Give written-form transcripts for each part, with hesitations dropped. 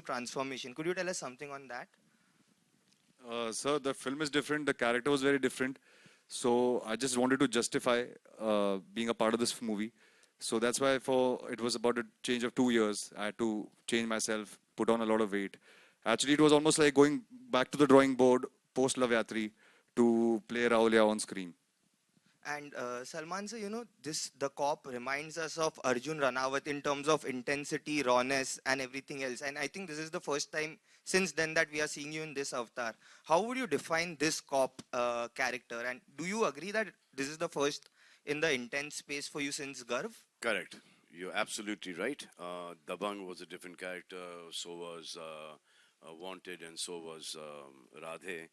to transformation. Could you tell us something on that? Sir, the film is different. The character was very different. So I just wanted to justify being a part of this movie. So that's why it was about a change of 2 years. I had to change myself, put on a lot of weight. Actually, it was almost like going back to the drawing board post Lavyatri to play Raulia on screen. And Salman sir, the cop reminds us of Arjun Ranawat in terms of intensity, rawness, and everything else. And I think this is the first time since then that we are seeing you in this avatar. How would you define this cop character? And do you agree that this is the first in the intense space for you since Garv? Correct. You're absolutely right. Dabang was a different character. So was Wanted, and so was Radhe.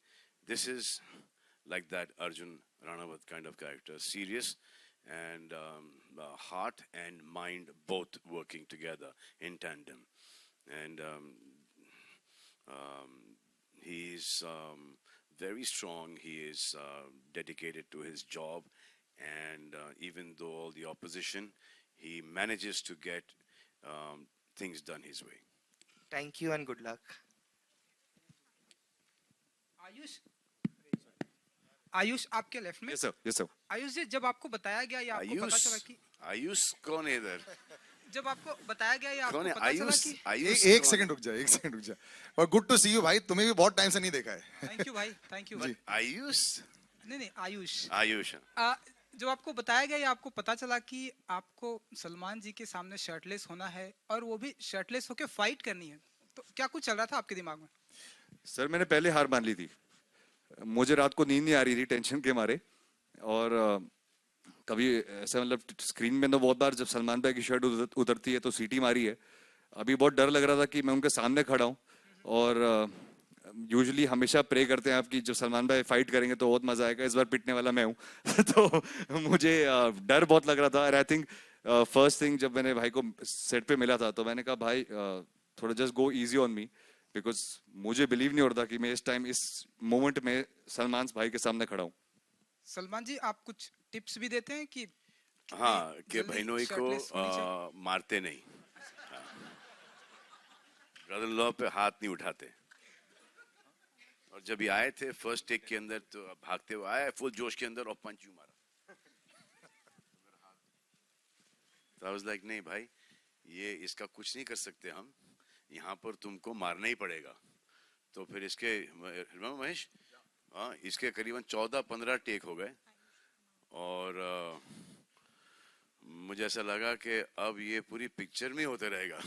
This is like that Arjun Ranawat kind of character, serious and heart and mind both working together in tandem. And he's very strong. He is dedicated to his job, and even though all the opposition, he manages to get things done his way. Thank you and good luck. Ayush आपके left में. Yes sir. Yes sir. Ayush जी, जब आपको बताया गया या आपको पता चला कि आयुष कौन है इधर? जब आपको बताया गया या आपको कौन है पता चला कि आयुष? एक सेकंड रुक जा. और गुड टू सी यू भाई, तुम्हें भी बहुत टाइम से नहीं देखा है. थैंक यू भाई, थैंक यू. आयुष? नहीं आयुष. आयुष. जब आपको बताया गया या आपको पता चला कि आपको सलमान जी के सामने शर्टलेस होना है और वो भी शर्टलेस होके फाइट करनी है, तो क्या कुछ चल रहा था आपके दिमाग में? सर, मैंने पहले हार मान ली थी. मुझे रात को नींद नहीं आ रही थी टेंशन के मारे. और कभी ऐसा मतलब स्क्रीन में तो बहुत बार जब सलमान भाई की शर्ट उतरती है तो सीटी मारी है. अभी बहुत डर लग रहा था कि मैं उनके सामने खड़ा हूँ. और यूजुअली हमेशा प्रे करते हैं आपकी जब सलमान भाई फाइट करेंगे तो बहुत मजा आएगा. इस बार पिटने वाला मैं हूँ. तो मुझे डर बहुत लग रहा था. आई थिंक फर्स्ट थिंग जब मैंने भाई को सेट पे मिला था तो मैंने कहा भाई थोड़ा just go easy on me, because मुझे बिलीव नहीं हो रहा था कि मैं इस टाइम इस मोमेंट में सलमान भाई के सामने खड़ा हूँ. सलमान जी, आप कुछ टिप्स भी देते हैं कि हाँ, कि बहनोई को मारते नहीं, ब्रदर इन लॉ पे हाथ नहीं उठाते. और जब ये आए थे फर्स्ट टेक के अंदर तो भागते हुए आए फुल जोश के अंदर और पंच यू मारा. तो आई वाज लाइक नहीं भाई, ये इसका कुछ नहीं कर सकते हम, यहाँ पर तुमको मारना ही पड़ेगा. तो फिर इसके महेश, हाँ, इसके करीबन 14-15 टेक हो गए. और मुझे ऐसा लगा कि अब ये पूरी पिक्चर में होते रहेगा.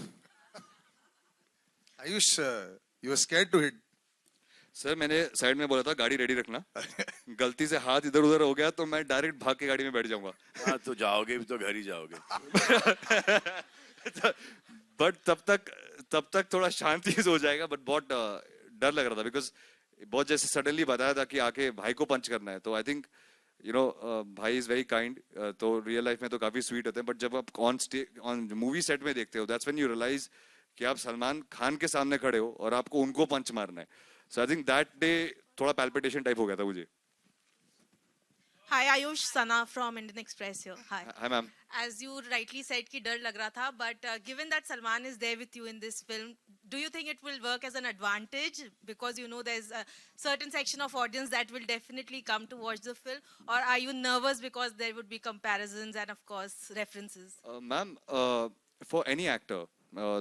Ayush, you are scared to hit. Sir, मैंने साइड में बोला था गाड़ी रेडी रखना. गलती से हाथ इधर उधर हो गया तो मैं डायरेक्ट भाग के गाड़ी में बैठ जाऊंगा. हाँ, तो जाओगे भी तो घर ही जाओगे. बट तब तक थोड़ा शांति हो जाएगा. बट बहुत डर लग रहा था बिकॉज बहुत जैसे सडनली बताया था कि आके भाई को पंच करना है. तो आई थिंक भाई इज वेरी काइंड. तो रियल लाइफ में तो काफी स्वीट होते हैं, बट जब आप ऑन मूवी सेट में देखते हो दैट्स व्हेन यू रियलाइज कि आप सलमान खान के सामने खड़े हो और आपको उनको पंच मारना है. सो आई थिंक दैट डे थोड़ा पैल्पिटेशन टाइप हो गया था मुझे. Hi, Ayush, Sana from Indian Express here. Hi. Hi, ma'am. As you rightly said, कि डर लग रहा था, but given that Salman is there with you in this film, do you think it will work as an advantage because there's a certain section of audience that will definitely come to watch the film, or are you nervous because there would be comparisons and of course references? Ma'am, for any actor,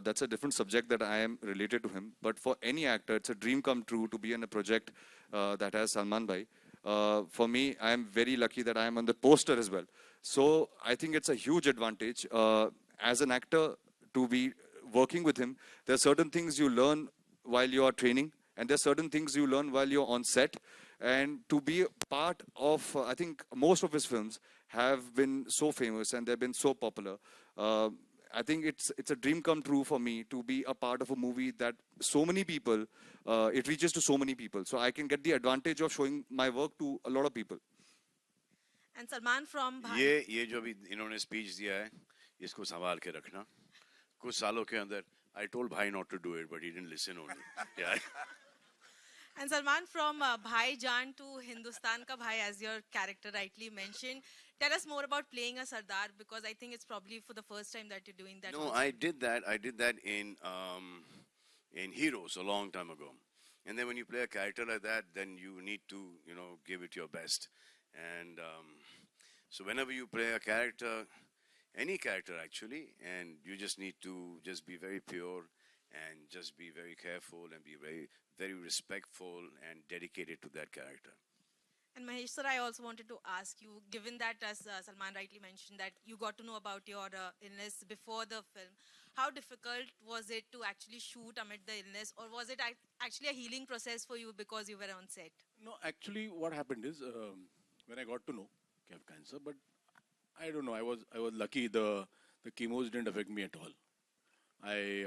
that's a different subject that I am related to him. But for any actor, it's a dream come true to be in a project that has Salman bhai. For me, I am very lucky that I am on the poster as well. So I think it's a huge advantage as an actor to be working with him. There are certain things you learn while you are training, and there are certain things you learn while you're on set. And to be part of, I think most of his films have been so famous and they've been so popular. I think it's a dream come true for me to be a part of a movie that so many people, it reaches to so many people. So I can get the advantage of showing my work to a lot of people. And Salman from Bhai. ये जो भी इन्होंने speech दिया है, इसको संभाल के रखना. कुछ सालों के अंदर, I told Bhai not to do it, but he didn't listen only. Yeah. And Salman, from Bhai Jaan to Hindustan Ka Bhai, as your character rightly mentioned, tell us more about playing a Sardar, because I think it's probably for the first time that you're doing that. No, also. I did that. I did that in in Heroes a long time ago. And then when you play a character like that, then you need to, you know, give it your best. And so whenever you play a character, any character actually, and you just need to just be very pure and just be very careful and be very respectful and dedicated to that character. And Mahesh sir, I also wanted to ask you, given that, as Salman rightly mentioned, that you got to know about your illness before the film, how difficult was it to actually shoot amid the illness, or was it actually a healing process for you because you were on set? No, actually, what happened is when I got to know I have cancer, but I don't know. I was lucky. The chemos didn't affect me at all. I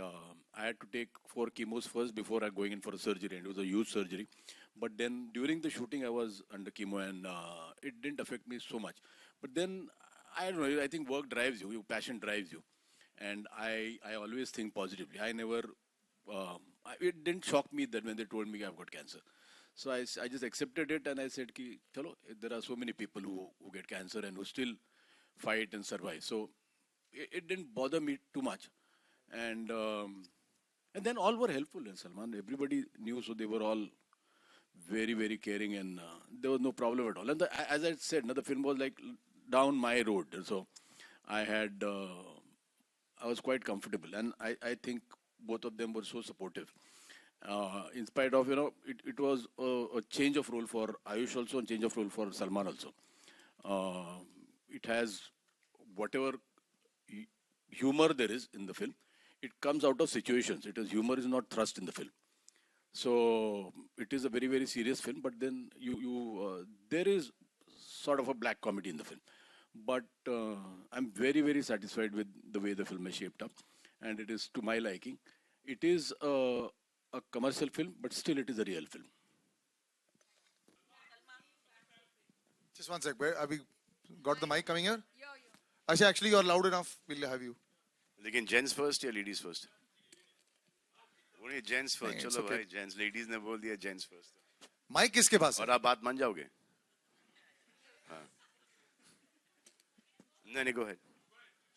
had to take 4 chemos first before going in for a surgery, and it was a huge surgery. But then during the shooting, I was under chemo, and it didn't affect me so much. But then I don't know. I think work drives you. Your passion drives you, and I always think positively. I never. It didn't shock me that when they told me I've got cancer. So I just accepted it, and I said, "Ki, chalo, there are so many people who get cancer and who still fight and survive." So it didn't bother me too much. And then all were helpful in Salman. Everybody knew, so they were all very, very caring, and there was no problem at all. And as I said, the film was like down my road, so I was quite comfortable, and I think both of them were so supportive. In spite of, it was a change of role for Ayush also, and change of role for Salman also. It has whatever humor there is in the film. It comes out of situations. Humor is not thrust in the film. So it is a very, very serious film, but then there is sort of a black comedy in the film. But I'm very, very satisfied with the way the film is shaped up, and it is to my liking. It is a commercial film, but still it is a real film. Just one sec. Have we got the mic coming here? Asha, actually, you're loud enough. We'll have you. लेकिन gents first या ladies first? बोलिए gents first. it's चलो okay. भाई, gents, ladies ने बोल दिया gents first. Mic किसके पास है? और आप बात मान जाओगे? हाँ. नहीं, go ahead.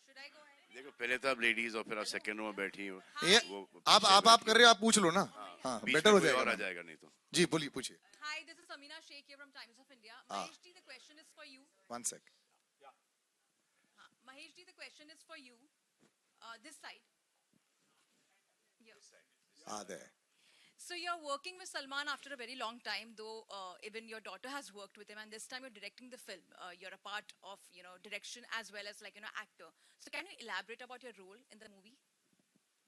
Should I go ahead? देखो, पहले तो आप लेडीज और फिर आप सेकंड रो में बैठी हो. ये आप कर रहे हो, आप पूछ लो ना. हाँ, बीच बेटर में हो कोई और आ जाएगा. जाएगा नहीं तो. जी, बोलिए, पूछिए. Hi, this is Amina Sheikh here from Times of India. Mahesh ji, the question is for you. One sec. Mahesh ji, the question is for you. This side. there. So you're working with Salman after a very long time, though even your daughter has worked with him, and this time you're directing the film. You're a part of, direction as well as actor. So can you elaborate about your role in the movie?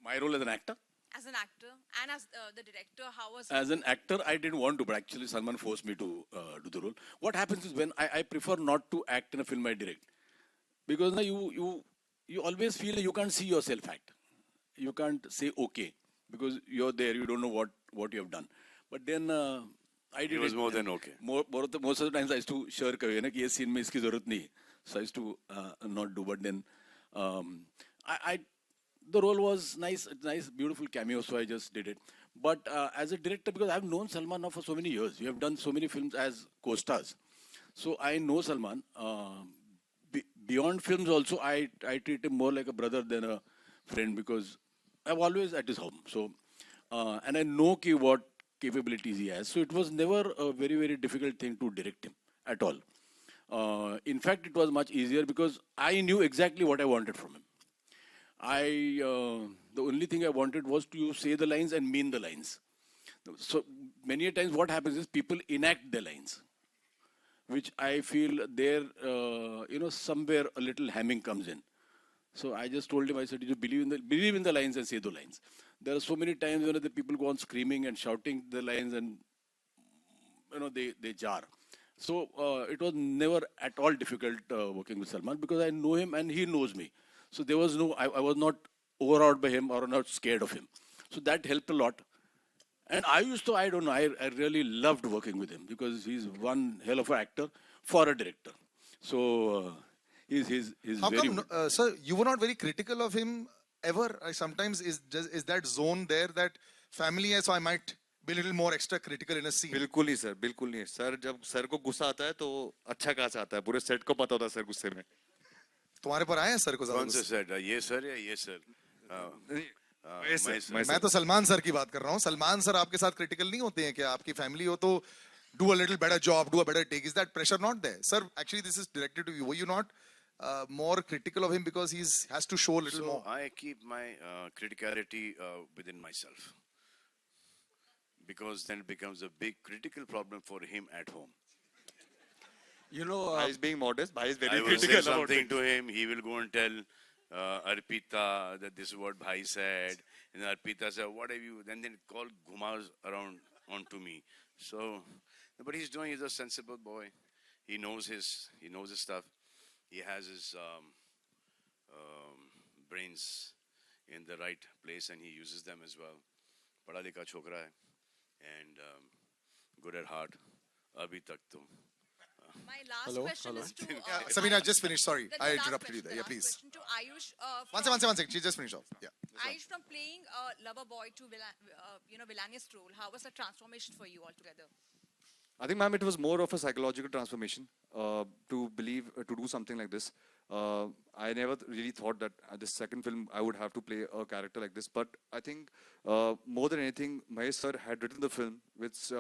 My role as an actor? As an actor and as the director, how was As an actor, I didn't want to, but actually Salman forced me to do the role. What happens is when I prefer not to act in a film I direct, because you always feel you can't see yourself act. You can't say okay because you're there. You don't know what you have done. But then I did. It was more than okay. Most of the times I used to shirk away. कि ये scene में इसकी ज़रूरत नहीं. So I used to not do. But then the role was nice, beautiful cameo. So I just did it. But as a director, because I've known Salman now for so many years, we have done so many films as co-stars. So I know Salman. Beyond films also, I treat him more like a brother than a friend because I'm always at his home. So, and I know what capabilities he has. So it was never a very, very difficult thing to direct him at all. In fact, it was much easier because I knew exactly what I wanted from him. The only thing I wanted was to say the lines and mean the lines. So many a times what happens is people enact the lines, which I feel there, somewhere a little hamming comes in. So I just told him, I said, you believe in the lines and say the lines. There are so many times when the people go on screaming and shouting the lines and, they jar. So it was never at all difficult working with Salman because I know him and he knows me. So there was I was not overawed by him or not scared of him. So that helped a lot. And I really loved working with him because he's one hell of an actor for a director. So he's How very... come, sir, you were not very critical of him ever? Sometimes is that zone there that family है, so I might be a little more extra critical in a scene. बिल्कुल नहीं sir, बिल्कुल नहीं. Sir जब sir को गुस्सा आता है तो अच्छा खासा आता है. पूरे सेट को पता होता है सर गुस्से में. तुम्हारे पर आए हैं सर को ज़्यादा कौन से गुस्सा? सेट? ये सर या ये सर? मैं तो सलमान सर की बात कर रहा हूँ. सलमान सर आपके साथ क्रिटिकल नहीं होते हैं क्या? आपकी फैमिली हो तो do a little better job, do a better take. Is that pressure not there? Sir, actually this is directed to you. Were you not more critical of him because has to show a little more? I keep my criticality within myself, because then it becomes a big critical problem for him at home. You know, Bhai is being modest. Bhai is very I will critical say about something it. to him. He will go and tell Arpita that this is what Bhai said. And Arpita said, what have you? Then call Gumas around onto me. So, but he's a sensible boy. He knows his stuff. He has his brains in the right place and he uses them as well. Padha likha chokra hai and good at heart. Abhi tak to. My last question is to... Samina, just finish. Sorry, the I last interrupted you question, there. Yeah, the last please. question to Ayush. One second. She just finished off. Yeah. Ayush, from playing a lover boy to villainous role, how was the transformation for you altogether? I think, ma'am, it was more of a psychological transformation to do something like this. I never really thought that this second film I would have to play a character like this. But I think more than anything, Mahesh sir had written the film, which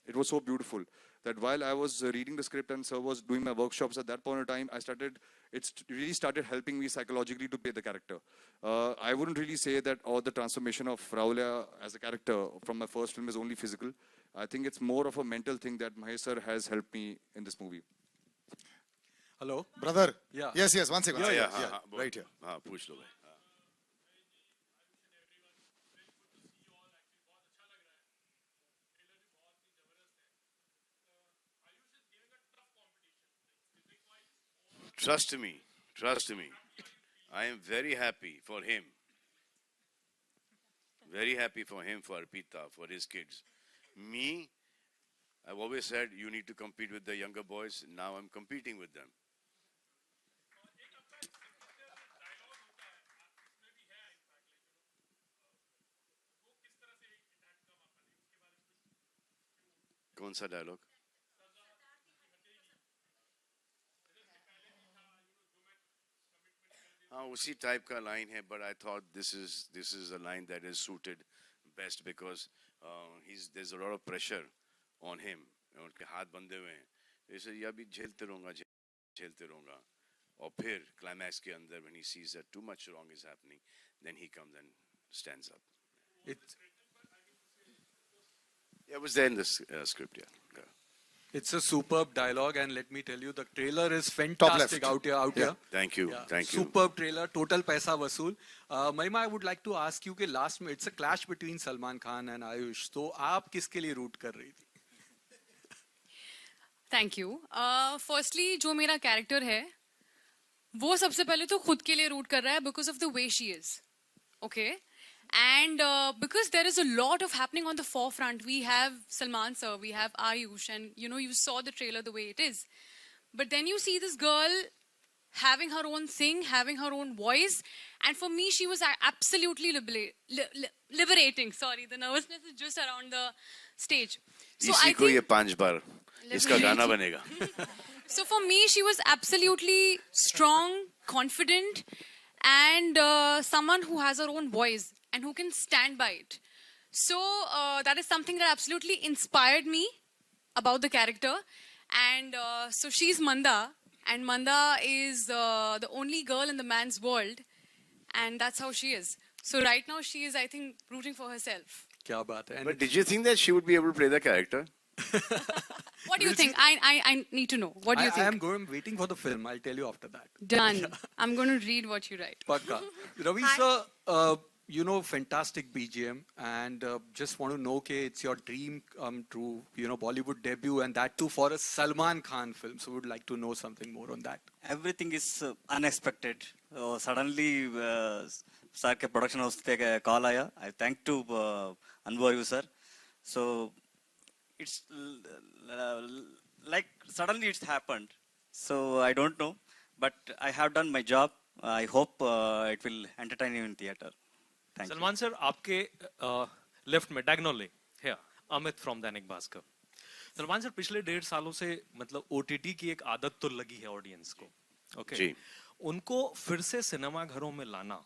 it was so beautiful that while I was reading the script and sir was doing my workshops at that point in time, it really started helping me psychologically to play the character. I wouldn't really say that the transformation of Raulia as a character from my first film is only physical. I think it's more of a mental thing that Mahesh sir has helped me in this movie. Hello? Brother. Yeah. Yes, 1 second. Yeah, Right here. Pooch lo bhai. Trust me. I am very happy for him. Very happy for him, for Arpita, for his kids. Me, I've always said you need to compete with the younger boys. Now I'm competing with them. कौन सा dialogue? हाँ उसी type का line है, but I thought this is a line that is suited best because there's a lot of pressure on him. उनके हाथ बंधे हुए हैं, ऐसे ये भी झेलते रहूँगा और फिर climax के अंदर when he sees that too much wrong is happening, then he comes and stands up. It was there in the script, yeah. It's a superb dialogue, and let me tell you, the trailer is fantastic out here. Thank you. Superb trailer, total paisa vasool. Mahima, I would like to ask you कि last में it's a clash between Salman Khan and Ayush. तो आप किसके लिए root कर रही थी? Thank you. Firstly, जो मेरा character है, वो सबसे पहले तो खुद के लिए root कर रहा है because of the way she is. Okay? And because there is a lot of happening on the forefront, we have Salman sir, we have Ayush, and you saw the trailer the way it is. But then you see this girl having her own thing, having her own voice, and for me, she was absolutely liberating. Sorry, the nervousness is just around the stage. So इसी को ये 5 बार इसका गाना बनेगा. So for me, she was absolutely strong, confident, and someone who has her own voice and who can stand by it. So that is something that absolutely inspired me about the character. And so she's Manda, and Manda is the only girl in the man's world, and that's how she is. So right now she is, I think, rooting for herself. क्या बात है? But did you think that she would be able to play the character? What do you think? I need to know. What do you think? I am waiting for the film. I'll tell you after that. Done. I'm going to read what you write. Pakka. Ravi sir, fantastic BGM, and just want to know कि it's your dream come true, Bollywood debut, and that too for a Salman Khan film. So would like to know something more on that. Everything is unexpected. Suddenly, sir के production house पे call आया. I thank to Anbu sir. So it's like suddenly it's happened. So I don't know, but I have done my job. I hope it will entertain you in theater. Thank you. Salman sir, आपके left में diagonally here, Amit from Dainik Bhaskar. Salman sir पिछले 1.5 सालों से मतलब OTT की एक आदत तो लगी है ऑडियंस को, ओके? उनको फिर से सिनेमा घरों में लाना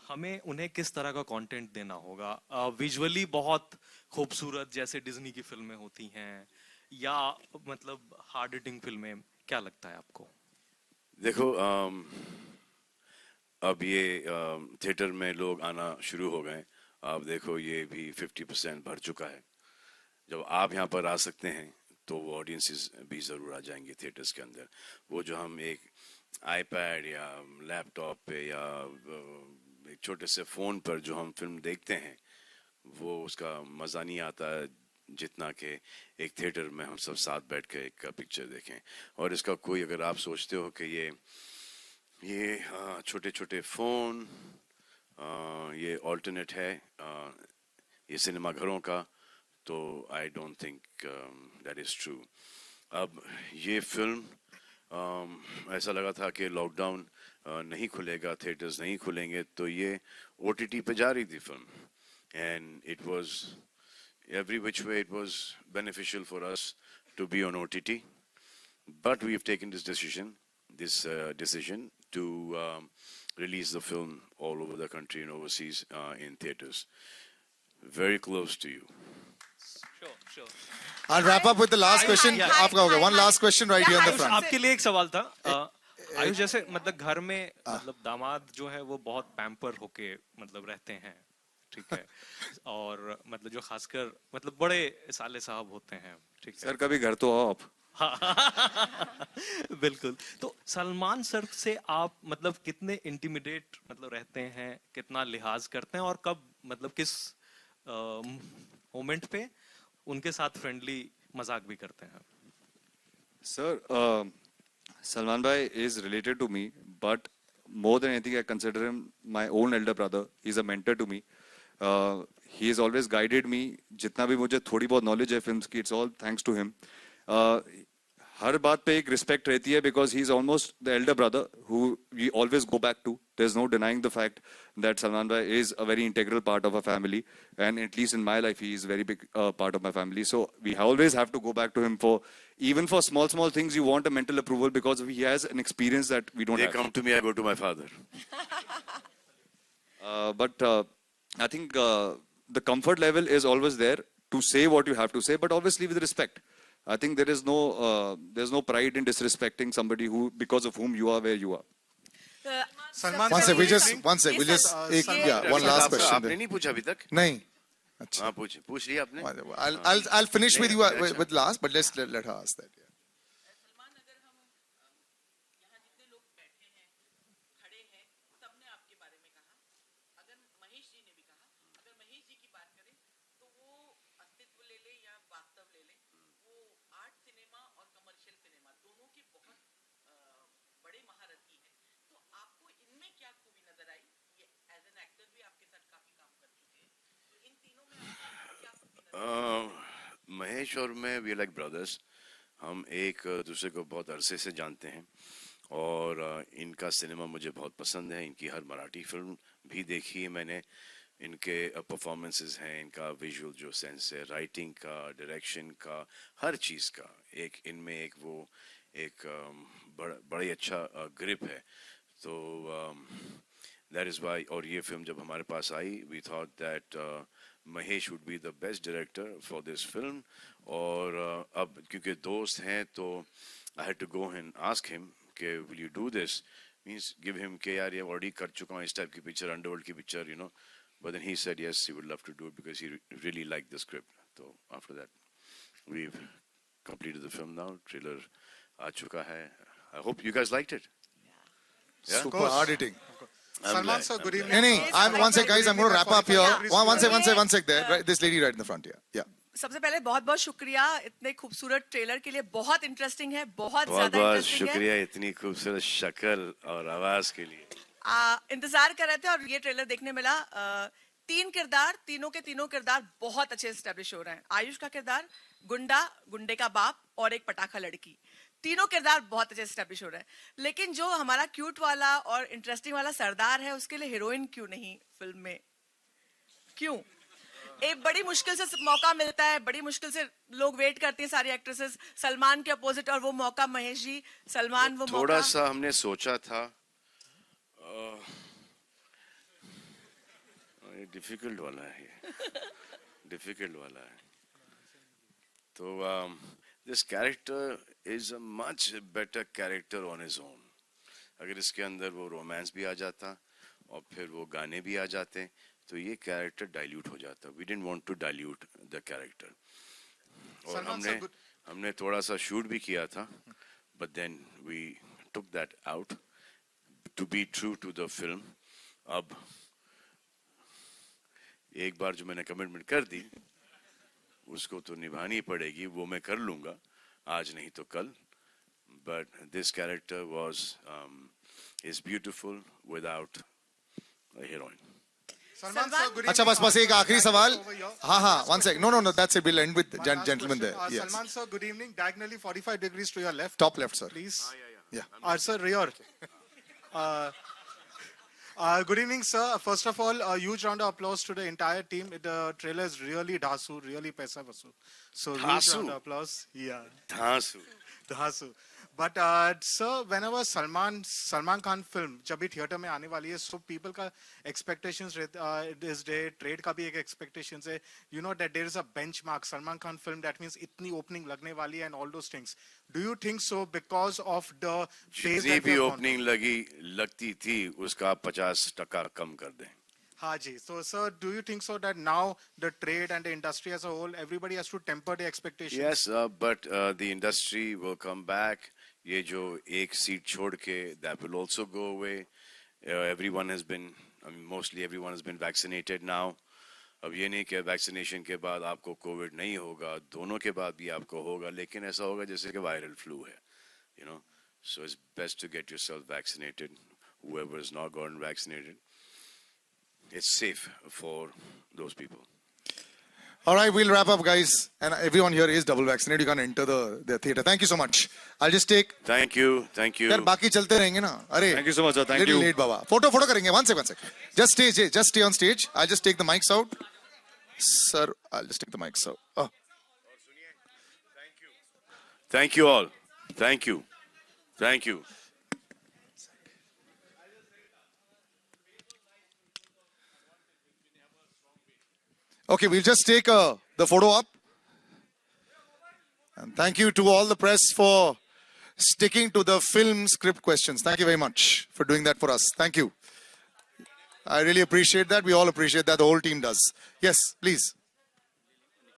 हमें उन्हें किस तरह का कंटेंट देना होगा? विजुअली बहुत खूबसूरत जैसे डिज्नी की फिल्में होती हैं, या मतलब हार्ड हिटिंग फिल्में, क्या लगता है आपको? देखो अब ये थिएटर में लोग आना शुरू हो गए। आप देखो ये भी 50% भर चुका है। जब आप यहाँ पर आ सकते हैं तो वो ऑडियंसेस भी ज़रूर आ जाएंगे थिएटर्स के अंदर। वो जो हम एक आईपैड या लैपटॉप पे या एक छोटे से फ़ोन पर जो हम फिल्म देखते हैं, वो उसका मज़ा नहीं आता जितना कि एक थिएटर में हम सब साथ बैठ के एक पिक्चर देखें। और इसका कोई, अगर आप सोचते हो कि ये छोटे छोटे फ़ोन ये ऑल्टरनेट है ये सिनेमा घरों का, तो I don't think that is true. अब ये फिल्म ऐसा लगा था कि लॉकडाउन नहीं खुलेगा, थिएटर्स नहीं खुलेंगे, तो ये OTT पे जा रही थी film, and it was every which way it was beneficial for us to be on OTT, but we have taken this decision to release the film all over the country and overseas in theaters. Very close to you. Sure. I'll wrap up with the last question. आपका होगा. One last question right here on the front. आपके लिए एक सवाल था। आयुष, जैसे मतलब घर में मतलब दामाद जो है वो बहुत पैम्पर होके मतलब रहते हैं, ठीक है, और मतलब जो खासकर मतलब बड़े साले साहब होते हैं, ठीक है सर, कभी घर तो आओ आप। बिल्कुल। तो सलमान सर से आप मतलब कितने इंटिमिडेट मतलब रहते हैं, कितना लिहाज करते हैं, और कब मतलब किस मोमेंट पे उनके साथ फ्रेंडली मजाक भी करते हैं? Sir, Salman Bhai is related to me, but more than anything, I consider him my own elder brother. He's a mentor to me. He has always guided me. जितना भी मुझे थोड़ी बहुत knowledge है films की, it's all thanks to him. हर बात पे एक respect रहती है, because he's almost the elder brother who we always go back to. There's no denying the fact that Salman Bhai is a very integral part of our family, and at least in my life, he is a very big part of my family. So we always have to go back to him for, even for small things, you want a mental approval, because he has an experience that we don't They have. come to me, I go to my father. But I think the comfort level is always there to say what you have to say, but obviously with respect. I think there's no pride in disrespecting somebody who, because of whom you are where you are. Salman, one sec, we'll just one last question. आपने नहीं पूछा अभी तक? नहीं. अच्छा. हाँ पूछ लिया आपने? I'll finish with you with last, but let's let her ask that. Mahesh और मैं वी लाइक ब्रदर्स। हम एक दूसरे को बहुत अरसे से जानते हैं, और इनका सिनेमा मुझे बहुत पसंद है। इनकी हर मराठी फिल्म भी देखी है मैंने। इनके परफॉर्मेंसेस हैं, इनका विजुअल जो सेंस है, राइटिंग का, डायरेक्शन का, हर चीज़ का एक इनमें एक वो एक बड़ी अच्छा ग्रिप है। तो दैट इज़ वाई, और ये फिल्म जब हमारे पास आई, we thought that Mahesh would be the best director for this film. और अब क्योंकि दोस्त हैं तो I had to go and ask him कि will you do this, means give him के यार ये ऑलरेडी कर चुका हूँ इस टाइप की पिक्चर, अंडरवर्ल्ड की picture, you know, but then he said yes he would love to do it because he really like the script. तो after that we completed the film now, trailer आ चुका है। I hope you guys liked it. Yeah? Super hard hitting. Salman sir, good evening. No, one sec, guys. I'm going to wrap up here. One sec there. Right, this lady right in the front here. Yeah. सबसे पहले बहुत बहुत शुक्रिया इतने खूबसूरत trailer के लिए, बहुत इंटरेस्टिंग है, बहुत ज्यादा बहुत इंटरेस्टिंग है। शुक्रिया इतनी खूबसूरत शक्ल और आवाज के लिए। इंतजार कर रहे थे और ये ट्रेलर देखने मिला। तीन किरदार, तीनों के तीनों किरदार बहुत अच्छे एस्टेब्लिश हो रहे हैं। आयुष का किरदार गुंडा, गुंडे का बाप और एक पटाखा लड़की, तीनों किरदार बहुत अच्छे एस्टेब्लिश हो रहे हैं। लेकिन जो हमारा क्यूट वाला और इंटरेस्टिंग वाला सरदार है, उसके लिए हीरोइन क्यों नहीं फिल्म में? क्यों? एक बड़ी मुश्किल से मौका मिलता है, बड़ी मुश्किल से लोग वेट करती हैं सारी एक्ट्रेसेस सलमान के अपोजिट, और वो मौका महेश जी, सलमान वो थोड़ा मौका। सा हमने सोचा था डिफिकल्ट वाला है ये, डिफिकल्ट वाला है. तो this character is a much better character on his own. अगर इसके अंदर वो रोमांस भी आ जाता और फिर वो गाने भी आ जाते तो ये कैरेक्टर डाइल्यूट हो जाता. We didn't want to dilute the character. और हमने थोड़ा सा शूट भी किया था, but then we took that out to be true to the film. अब एक बार जो मैंने कमिटमेंट कर दी उसको तो निभानी पड़ेगी, वो मैं कर लूंगा, आज नहीं तो कल. But this character is beautiful without a heroine. अच्छा बस एक आखिरी सवाल. हाँ 1 second. No, that's it. We'll end with the gentleman there. Yes. Salman sir, good evening. Diagonally 45 degrees to your left. Top left, sir. Please. Yeah. Sir, rear. Good evening, sir. First of all, a huge round of applause to the entire team. The trailer is really dhasu, really paisa vasool. So huge round of applause. Yeah. Dhasu. But sir, whenever Salman Khan film जब भी theatre में आने वाली है, so people का expectations this day, trade का भी एक expectations है. You know that there is a benchmark Salman Khan film, that means इतनी opening लगने वाली है and all those things. Do you think so because of the phase जितनी भी opening लगती थी उसका 50% कम कर दें. हाँ जी. So sir, do you think so that now the trade and the industry as a whole, everybody has to temper the expectations? Yes, but the industry will come back. ये जो एक सीट छोड़ के, that will also go away. Mostly everyone has been vaccinated now. अब ये नहीं कि vaccination के बाद आपको COVID नहीं होगा, दोनों के बाद भी आपको होगा, लेकिन ऐसा होगा जैसे कि viral flu है, you know. So it's best to get yourself vaccinated. Whoever has not gotten vaccinated, it's safe for those people. All right, we'll wrap up, guys. And everyone here is double vaccinated. You can enter the theater. Thank you so much. I'll just take. Thank you. यार बाकी चलते रहेंगे ना. अरे. Thank you so much, sir. Thank little you. late, Baba. Photo करेंगे. One sec. Just stay on stage. I'll just take the mics out. Sir, I'll just take the mics out. Oh. Thank you all. Thank you. Thank you. Okay, we'll just take the photo up. And thank you to all the press for sticking to the film script questions. Thank you very much for doing that for us. Thank you. I really appreciate that. We all appreciate that. The whole team does. Yes, please.